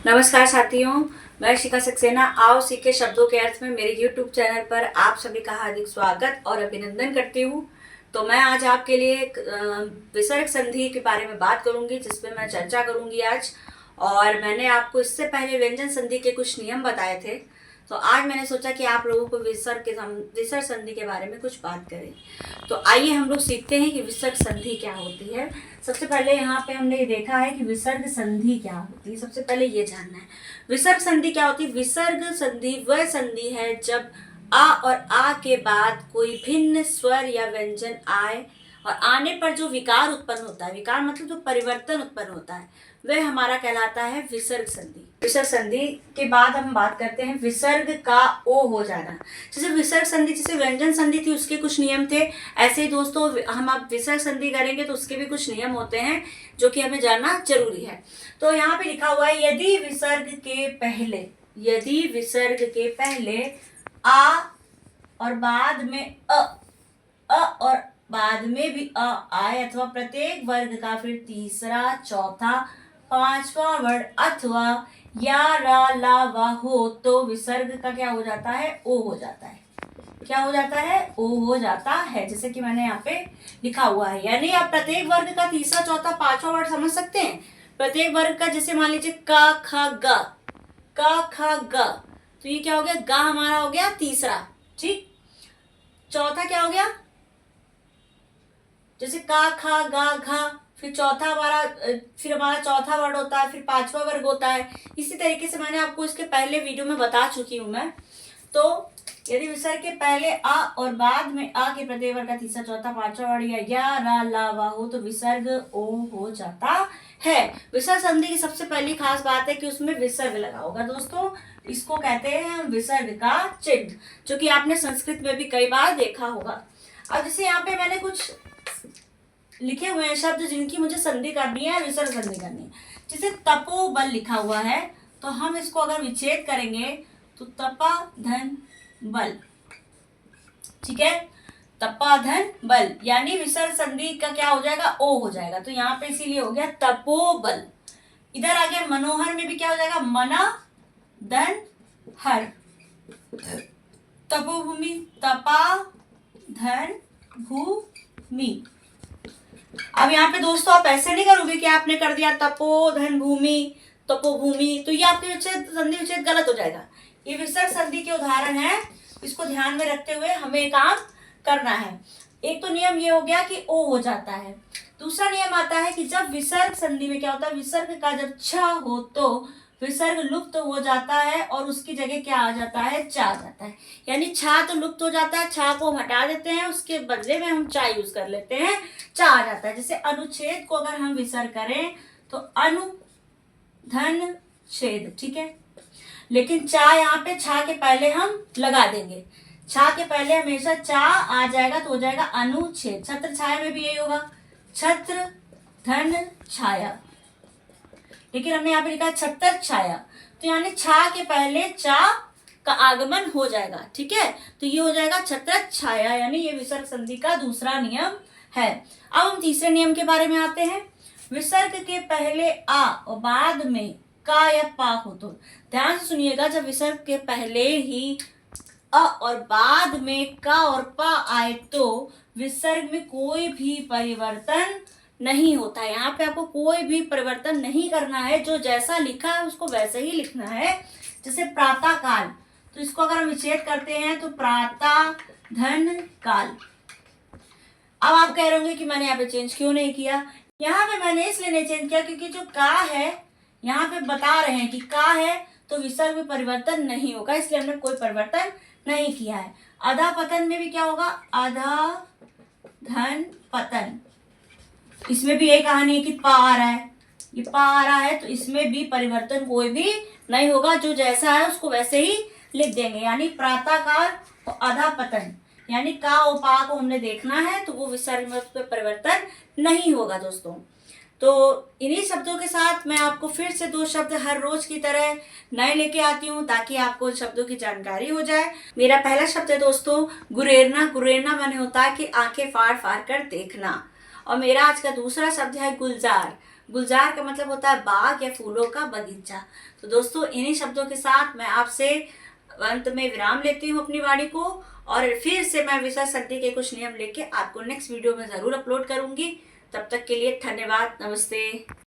नमस्कार साथियों, मैं शिखा सक्सेना। आओ सीखे शब्दों के अर्थ में मेरे YouTube चैनल पर आप सभी का हार्दिक स्वागत और अभिनंदन करती हूँ। तो मैं आज आपके लिए एक विसर्ग संधि के बारे में बात करूंगी, जिसपे मैं चर्चा करूंगी आज। और मैंने आपको इससे पहले व्यंजन संधि के कुछ नियम बताए थे, तो आज मैंने सोचा कि आप लोगों को विसर्ग संधि के बारे में कुछ बात करें। तो आइए हम लोग सीखते हैं कि विसर्ग संधि क्या होती है। सबसे पहले यहाँ पे हमने ये देखा है कि विसर्ग संधि क्या होती है। सबसे पहले ये जानना है विसर्ग संधि क्या होती है। विसर्ग संधि वह संधि है जब आ और आ के बाद कोई भिन्न स्वर या व्यंजन आए और आने पर जो विकार उत्पन्न होता है, विकार मतलब जो परिवर्तन उत्पन्न होता है, वह हमारा कहलाता है विसर्ग संधि। विसर्ग संधि के बाद हम बात करते हैं विसर्ग का ओ हो जाना। जैसे विसर्ग संधि, जैसे व्यंजन संधि थी उसके कुछ नियम थे, ऐसे ही दोस्तों हम अब विसर्ग संधि करेंगे तो उसके भी कुछ नियम होते हैं जो कि हमें जानना जरूरी है। तो यहाँ पे लिखा हुआ है यदि विसर्ग के पहले आ और बाद में अ और बाद में भी अ आए अथवा प्रत्येक वर्ग का फिर तीसरा, चौथा, पांचवा वर्ड अथवा या रा ला वा हो तो विसर्ग का क्या हो जाता है, ओ हो जाता है। क्या हो जाता है, ओ हो जाता है। जैसे कि मैंने यहाँ पे लिखा हुआ है, यानी आप प्रत्येक वर्ग का तीसरा, चौथा, पांचवा वर्ड समझ सकते हैं। प्रत्येक वर्ग का, जैसे मान लीजिए का ख ग, तो ये क्या हो गया, गा हमारा हो गया तीसरा, ठीक। चौथा क्या हो गया, जैसे का खा गा घा, फिर हमारा चौथा वर्ड होता है, फिर पांचवा वर्ग होता है। इसी तरीके से मैंने आपको इसके पहले वीडियो में बता चुकी हूं मैं। तो यदि विसर्ग के पहले आ और बाद में आ के प्रत्येक वर्ग का तीसरा, चौथा, पांचवा वर्ड या रा ला वा हो तो विसर्ग ओ हो जाता है। विसर्ग संधि की सबसे पहली खास बात है कि उसमें विसर्ग लगा होगा दोस्तों। इसको कहते हैं हम विसर्ग का चिन्ह, जो कि आपने संस्कृत में भी कई बार देखा होगा। अब जैसे यहाँ पे मैंने कुछ लिखे हुए हैं शब्द जिनकी मुझे संधि करनी है, विसर्ग संधि करनी है। जैसे तपोबल लिखा हुआ है, तो हम इसको अगर विच्छेद करेंगे तो तपा धन बल, ठीक है। तपा धन बल यानी विसर्ग संधि का क्या हो जाएगा, ओ हो जाएगा। तो यहाँ पे इसीलिए हो गया तपोबल। इधर आ गया मनोहर में भी क्या हो जाएगा, मना धन हर, तपोभूमि, तपा धन भूमि। अब यहाँ पे दोस्तों आप ऐसे नहीं करोगे कि आपने कर दिया तपो धन भूमि, तपोभूमि, तो ये आपके संधि विच्छेद गलत हो जाएगा। ये विसर्ग संधि के उदाहरण है, इसको ध्यान में रखते हुए हमें काम करना है। एक तो नियम ये हो गया कि ओ हो जाता है। दूसरा नियम आता है कि जब विसर्ग संधि में क्या होता है, विसर्ग का जब छ हो तो विसर्ग लुप्त हो जाता है और उसकी जगह क्या आ जाता है, चा आ जाता है। यानी छा तो लुप्त हो जाता है, छा को हम हटा देते हैं, उसके बदले में हम चा यूज कर लेते हैं, चा आ जाता है। जैसे अनुच्छेद को अगर हम विसर्ग करें तो अनु धन छेद, ठीक है। लेकिन चा यहाँ पे छा के पहले हम लगा देंगे, छा के पहले हमेशा चा आ जाएगा तो हो जाएगा अनुच्छेद। छत्र छाया में भी यही होगा, छत्र धन छाया, लेकिन हमने यहाँ पे लिखा छत्र छाया, तो यानी छा के पहले चा का आगमन हो जाएगा, ठीक है। तो ये हो जाएगा छत्र छाया, यानी ये विसर्ग संधि का दूसरा नियम है। अब हम तीसरे नियम के बारे में आते हैं। विसर्ग के पहले आ और बाद में का या पा हो तो ध्यान से सुनिएगा, जब विसर्ग के पहले ही अ और बाद में का और पा आए तो विसर्ग में कोई भी परिवर्तन नहीं होता है। यहाँ पे आपको कोई भी परिवर्तन नहीं करना है, जो जैसा लिखा है उसको वैसे ही लिखना है। जैसे प्रातः काल, तो इसको अगर हम विच्छेद करते हैं तो प्रातः धन काल। अब आप कह रहे होंगे कि मैंने यहाँ पे चेंज क्यों नहीं किया। यहाँ पे मैंने इसलिए नहीं चेंज किया क्योंकि जो का है यहाँ पे बता रहे हैं कि का है तो विसर्ग में परिवर्तन नहीं होगा, इसलिए हमने कोई परिवर्तन नहीं किया है। अधा पतन में भी क्या होगा, अधा धन पतन, इसमें भी यही कहानी है कि पा आ रहा है, ये पा आ रहा है तो इसमें भी परिवर्तन कोई भी नहीं होगा, जो जैसा है उसको वैसे ही लिख देंगे। यानी प्रातः काल और अधा पतन, यानी का और पा को हमने देखना है तो वो विसर्ग में परिवर्तन नहीं होगा दोस्तों। तो इन्हीं शब्दों के साथ मैं आपको फिर से दो शब्द हर रोज की तरह नए लेके आती हूँ ताकि आपको शब्दों की जानकारी हो जाए। मेरा पहला शब्द है दोस्तों गुरेरना। गुरेरना माने होता है कि आंखें फाड़ फाड़ कर देखना। और मेरा आज का दूसरा शब्द है गुलजार। गुलजार का मतलब होता है बाग या फूलों का बगीचा। तो दोस्तों इन्हीं शब्दों के साथ मैं आपसे अंत में विराम लेती हूँ अपनी वाणी को, और फिर से मैं विषय संधि के कुछ नियम लेके आपको नेक्स्ट वीडियो में ज़रूर अपलोड करूँगी। तब तक के लिए धन्यवाद, नमस्ते।